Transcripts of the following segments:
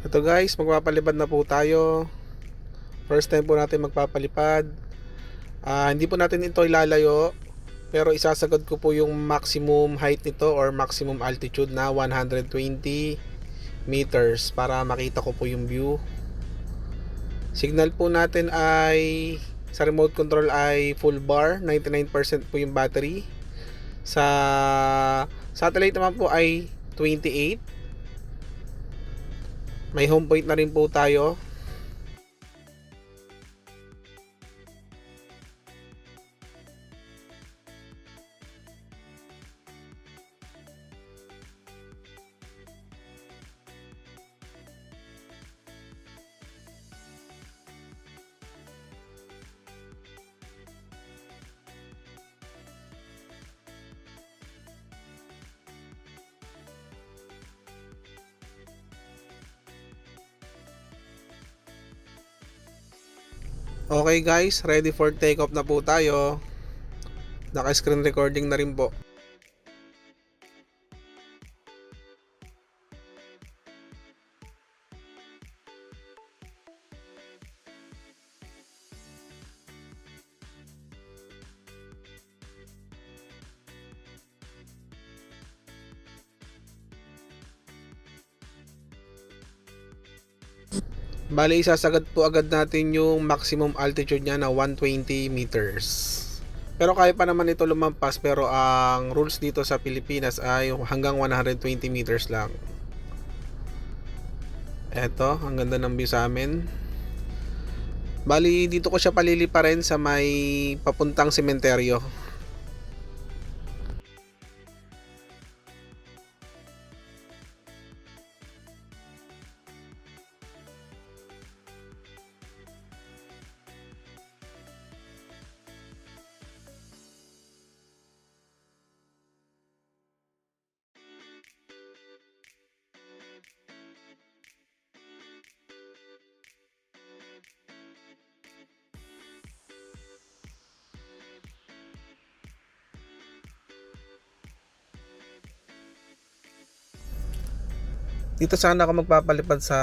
Ito guys, magpapalipad na po tayo. First time po natin magpapalipad. Hindi po natin ito ilalayo, pero isasagad ko po yung maximum height nito or maximum altitude na 120 meters para makita ko po yung view. Signal po natin ay sa remote control ay full bar, 99% po yung battery. Sa satellite naman po ay 28. May home point na rin po tayo. Okay guys, ready for take off na po tayo. Naka screen recording na rin po. Bali, isasagad po agad natin yung maximum altitude niya na 120 meters. Pero kaya pa naman ito lumampas, pero ang rules dito sa Pilipinas ay hanggang 120 meters lang. Eto, ang ganda ng view sa amin. Bali, dito ko siya palilipa rin sa may papuntang sementeryo. Dito sana ako magpapalipad sa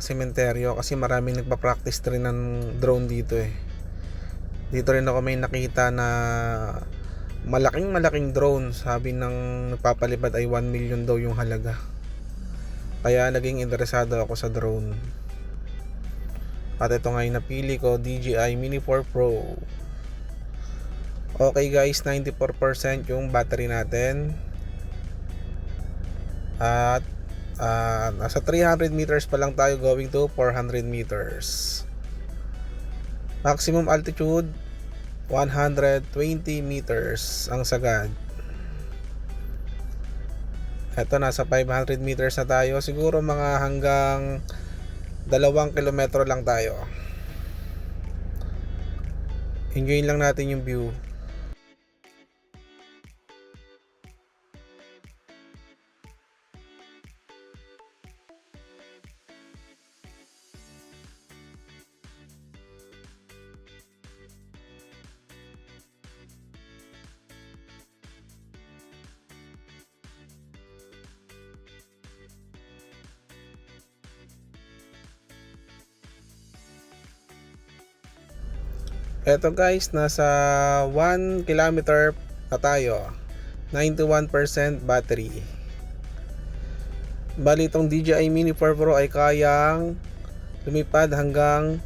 sementeryo kasi maraming nagpa-practice rin ng drone dito eh. Dito rin ako may nakita na malaking drone. Sabi ng nagpapalipad ay 1 million daw yung halaga. Kaya naging interesado ako sa drone. At ito nga yung napili ko, DJI Mini 4 Pro. Okay guys, 94% yung battery natin. At nasa 300 meters pa lang tayo going to 400 meters. Maximum altitude 120 meters ang sagad. Eto, nasa 500 meters na tayo. Siguro mga hanggang 2 kilometro lang tayo. Enjoyin lang natin yung view. Eto guys, nasa 1 kilometer na tayo. 91% battery. Bali itong DJI Mini 4 Pro ay kayang lumipad hanggang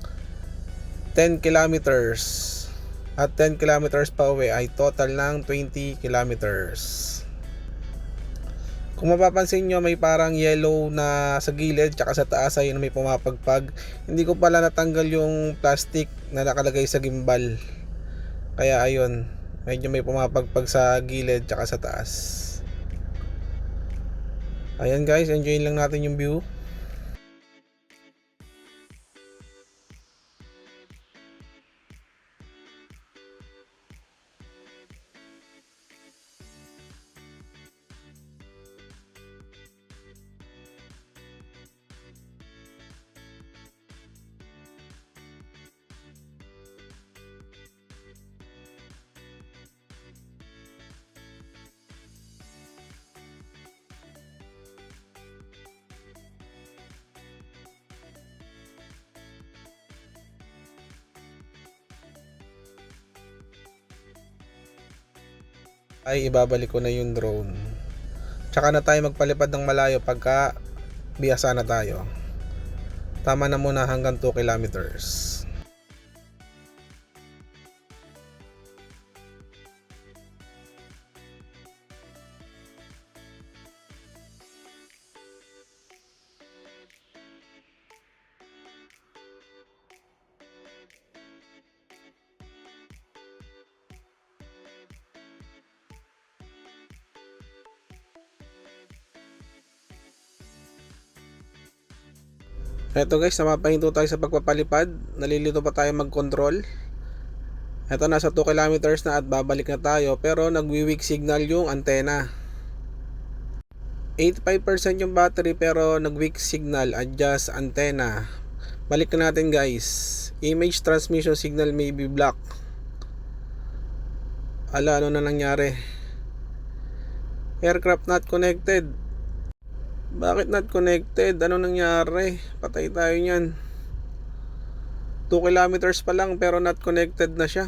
10 kilometers. At 10 kilometers pa uwi ay total ng 20 kilometers. Kung mapapansin nyo, may parang yellow na sa gilid tsaka sa taas ay may pumapagpag. Hindi ko pala natanggal yung plastic na nakalagay sa gimbal. Kaya ayun, medyo may pumapagpag sa gilid tsaka sa taas. Ayan guys, enjoyin lang natin yung view. ay ibabalik ko na yung drone. Tsaka na tayo magpalipad ng malayo pagka biyasa na tayo. Tama na muna hanggang 2 kilometers. Eto guys, namapahinto tayo sa pagpapalipad. Nalilito pa tayo mag-control. Eto, nasa 2 kilometers na at babalik na tayo, pero nagwi-weak signal yung antena. 85% yung battery pero nag-weak signal, adjust antenna. Balik na natin guys. Image transmission signal may be block. Ala, ano na nangyari? Aircraft not connected. Bakit not connected? Ano nangyari? Patay tayo niyan. 2 kilometers pa lang pero not connected na siya.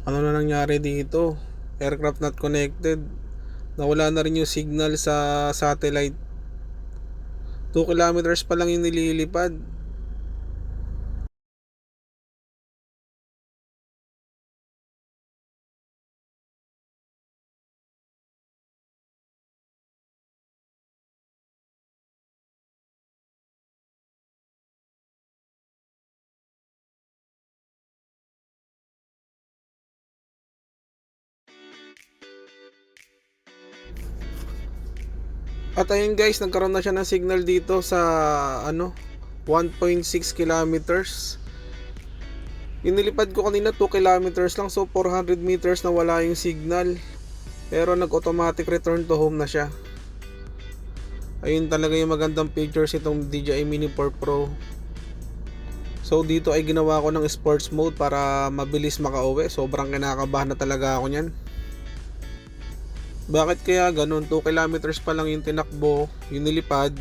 Ano na nangyari dito? Aircraft not connected. Nawala na rin yung signal sa satellite. 2 kilometers pa lang yung nililipad. At ayun guys, nagkaroon na siya ng signal dito sa 1.6 kilometers. Yung nilipad ko kanina 2 kilometers lang, so 400 meters na wala yung signal. Pero nag-automatic return to home na siya. Ayun talaga yung magandang features itong DJI Mini 4 Pro. So dito ay ginawa ko ng sports mode para mabilis makauwi. Sobrang kinakabahan na talaga ako niyan. Bakit kaya ganun? 2 kilometers pa lang yung tinakbo, yung nilipad.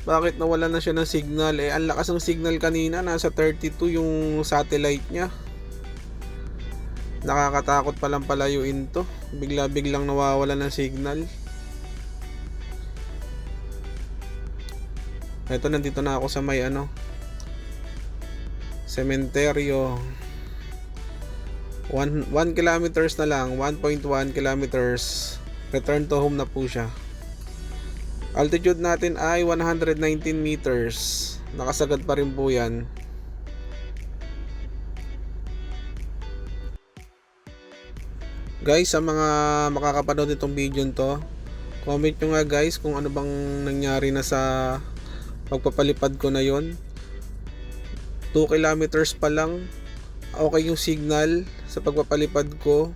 Bakit nawala na siya ng signal? Ang lakas ng signal kanina, nasa 32 yung satellite niya. Nakakatakot palang palayuin to. Bigla-biglang nawawala ng signal. Eto, nandito na ako sa may sementeryo. 1 kilometers na lang, 1.1 kilometers. Return to home na po siya. Altitude natin ay 119 meters. Nakasagad pa rin po yan. Guys, sa mga makakapanood nitong video to, comment nyo nga guys kung ano bang nangyari na sa pagpapalipad ko na yon. 2 kilometers pa lang, okay yung signal sa pagpapalipad ko.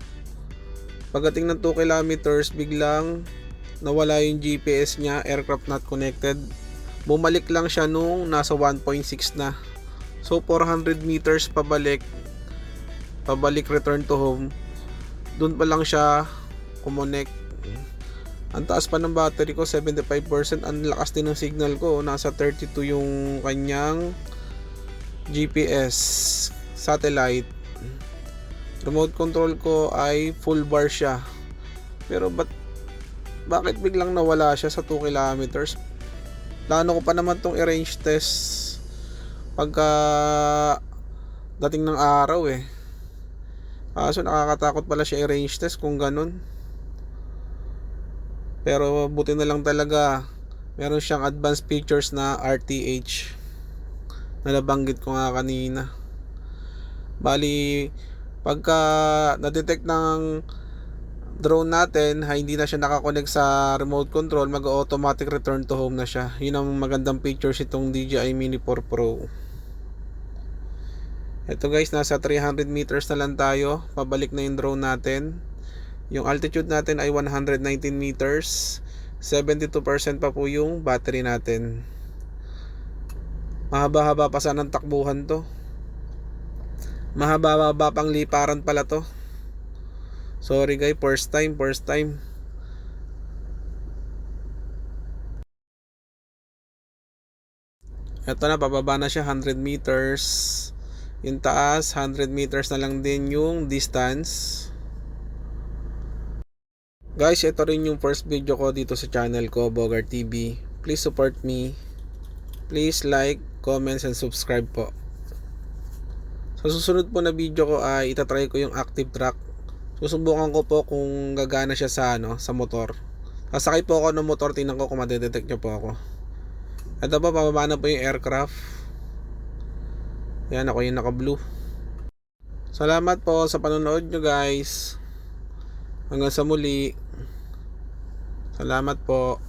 Pagdating ng 2 kilometers, biglang nawala yung GPS niya, aircraft not connected. Bumalik lang siya nung nasa 1.6 na. So 400 meters pabalik return to home. Doon pa lang siya kumonect. Ang taas pa ng battery ko, 75%. Ang lakas din ng signal ko, nasa 32 yung kanyang GPS satellite. Remote control ko ay full bar siya. Pero bakit biglang nawala siya sa 2 kilometers? Plano ko pa naman tong i-range test pagka dating ng araw eh. So nakakatakot pala siya i-range test kung ganun. Pero buti na lang talaga meron siyang advanced features na RTH na nabanggit ko nga kanina. Bali, pagka na-detect ng drone natin hindi na siya nakakonect sa remote control, mag-automatic return to home na siya. Yun ang magandang features itong DJI Mini 4 Pro. Ito guys, nasa 300 meters na lang tayo. Pabalik na yung drone natin. Yung altitude natin ay 119 meters. 72% pa po yung battery natin. Mahaba-haba pa sanang takbuhan to. Mahaba-haba pang liparan pala to. Sorry guys, first time. Ito na, pababa na siya 100 meters. Yung taas, 100 meters na lang din yung distance. Guys, ito rin yung first video ko dito sa channel ko, Bogar TV. Please support me. Please like, comments, and subscribe po. Sa susunod po na video ko ay itatry ko yung active track. Susubukan ko po kung gagana siya sa motor. Sasakay po ako ng motor, tingnan ko kung madedetect niya po ako. Ito po, pababa na po yung aircraft. Yan, ako yung naka-blue. Salamat po sa panonood nyo guys. Hanggang sa muli. Salamat po.